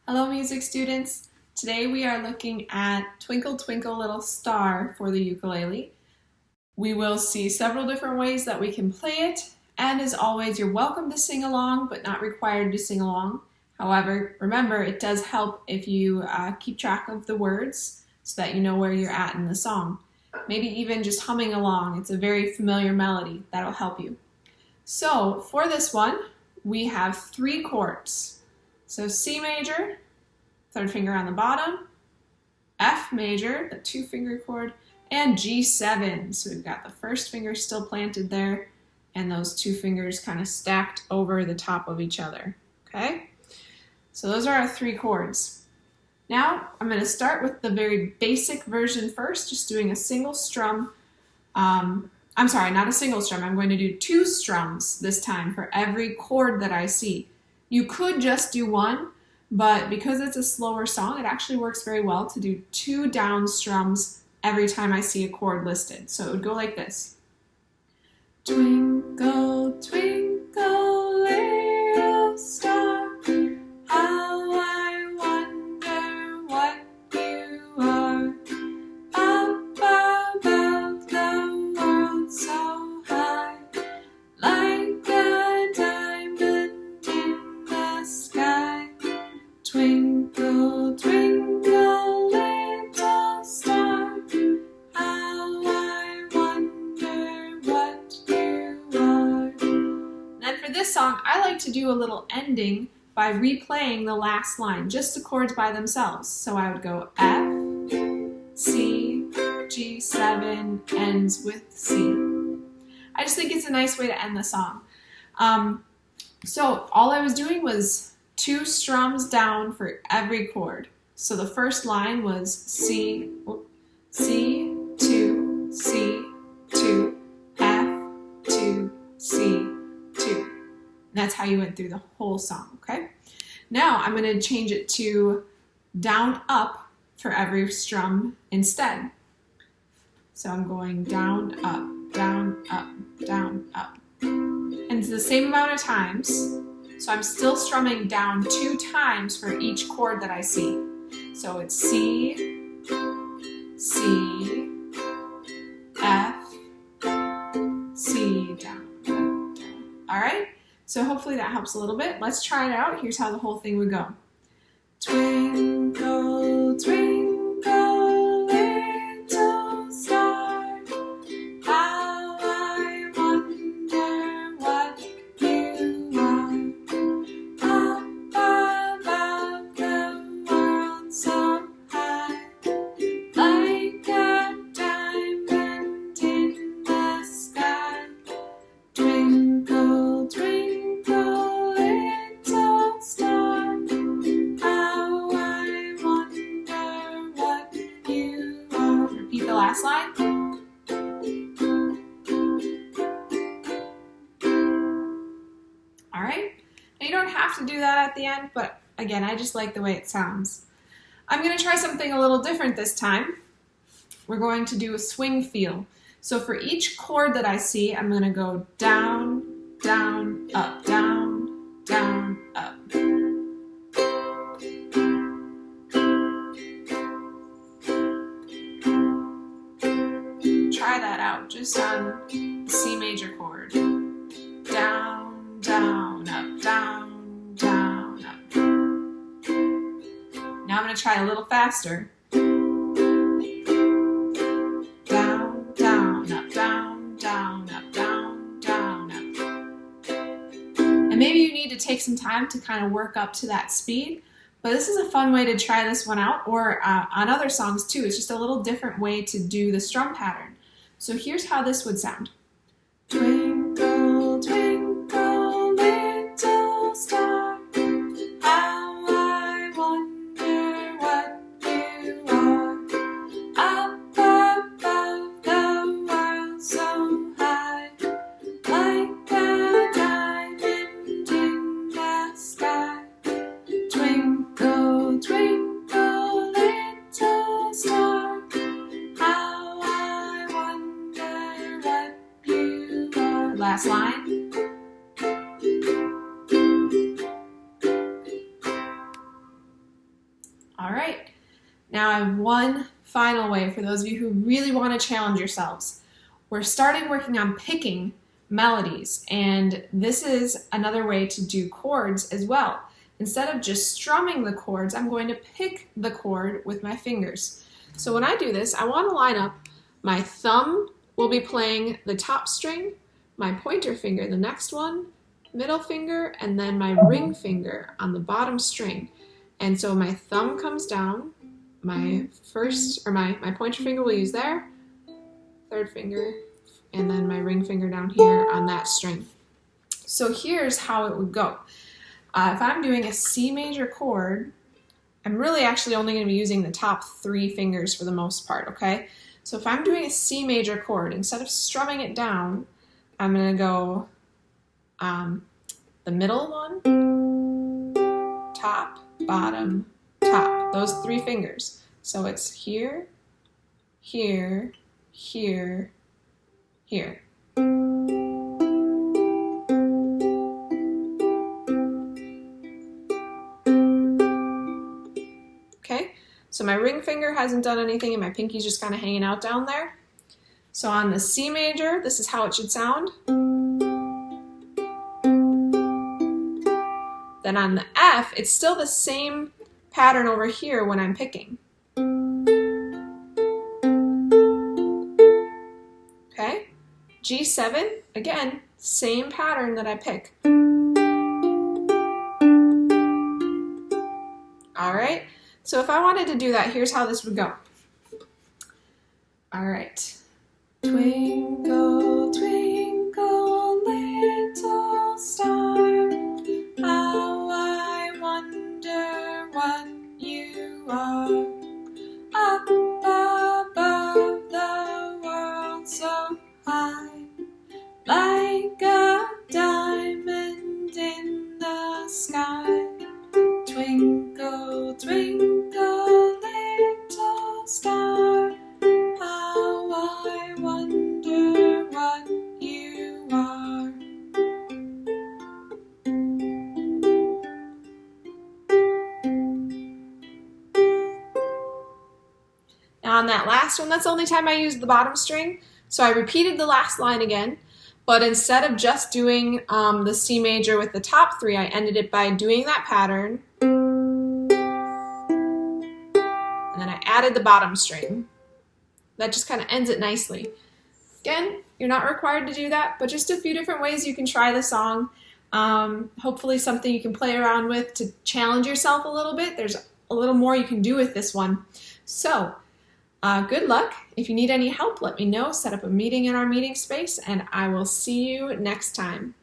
Hello music students! Today we are looking at Twinkle Twinkle Little Star for the ukulele. We will see several different ways that we can play it, and as always you're welcome to sing along but not required to sing along. However, remember it does help if you keep track of the words so that you know where you're at in the song. Maybe even just humming along, it's a very familiar melody, that'll help you. So for this one we have 3 chords. So C major, third finger on the bottom, F major, the 2-finger chord, and G7. So we've got the first finger still planted there, and those 2 fingers kind of stacked over the top of each other. Okay? So those are our 3 chords. Now I'm going to start with the very basic version first, just doing a single strum. I'm sorry, not a single strum. I'm going to do 2 strums this time for every chord that I see. You could just do 1, but because it's a slower song, it actually works very well to do 2 down strums every time I see a chord listed. So it would go like this. Twinkle, twinkle, little star, how I wonder what you are. Up above the world so high, like a diamond in the sky. Twinkle, twinkle, little star, how I wonder what you are. And for this song, I like to do a little ending by replaying the last line, just the chords by themselves. So I would go F, C, G7, ends with C. I just think it's a nice way to end the song. So all I was doing was 2 strums down for every chord. So the first line was C, C, 2, C, 2, F, 2, C, 2. And that's how you went through the whole song, okay? Now I'm going to change it to down, up for every strum instead. So I'm going down, up, down, up, down, up. And it's the same amount of times. So I'm still strumming down 2 times for each chord that I see. So it's C, C, F, C, down, down, down. All right? So hopefully that helps a little bit. Let's try it out. Here's how the whole thing would go. Twinkle, twinkle, little star, how I wonder what you are. Up above the world so high, like a diamond in the sky. Twinkle, twinkle, little star, how I wonder what you are. Repeat the last line. All right. Now you don't have to do that at the end, but again, I just like the way it sounds. I'm going to try something a little different this time. We're going to do a swing feel. So for each chord that I see, I'm going to go down, down, up, down, down, up. Try that out just on the C major chord. Down, down, up, down, down, up. Now I'm going to try a little faster. Down, down, up, down, down, up, down, down, up. And maybe you need to take some time to kind of work up to that speed, but this is a fun way to try this one out, or on other songs too. It's just a little different way to do the strum pattern. So here's how this would sound. Twinkle, twinkle, little star, how I wonder what you are. Up above the world so high, like a diamond in the sky. Twinkle, twinkle, little star, how I wonder what you are. Last line. All right, now I have one final way for those of you who really want to challenge yourselves. We're starting working on picking melodies, and this is another way to do chords as well. Instead of just strumming the chords, I'm going to pick the chord with my fingers. So when I do this, I want to line up my thumb will be playing the top string, my pointer finger the next one, middle finger, and then my ring finger on the bottom string. And so my thumb comes down, my pointer finger will use there, third finger, and then my ring finger down here on that string. So here's how it would go. If I'm doing a C major chord, I'm really actually only going to be using the top 3 fingers for the most part, okay? So if I'm doing a C major chord, instead of strumming it down, I'm going to go the middle one, top, bottom, top, those 3 fingers. So it's here, here, here, here. Okay, so my ring finger hasn't done anything and my pinky's just kind of hanging out down there. So on the C major, this is how it should sound. Then on the F, it's still the same pattern over here when I'm picking. Okay, G7, again, same pattern that I pick. All right, so if I wanted to do that, here's how this would go. All right. Twinkle, twinkle, little star, how I wonder what you are. Up above the world so high, like a diamond in the sky. Twinkle, twinkle, little star, how I wonder what you are. Now on that last one, that's the only time I used the bottom string, so I repeated the last line again, but instead of just doing the C major with the top 3, I ended it by doing that pattern, and then I added the bottom string. That just kind of ends it nicely. Again, you're not required to do that, but just a few different ways you can try the song. Hopefully something you can play around with to challenge yourself a little bit. There's a little more you can do with this one. So, good luck. If you need any help, let me know. Set up a meeting in our meeting space, and I will see you next time.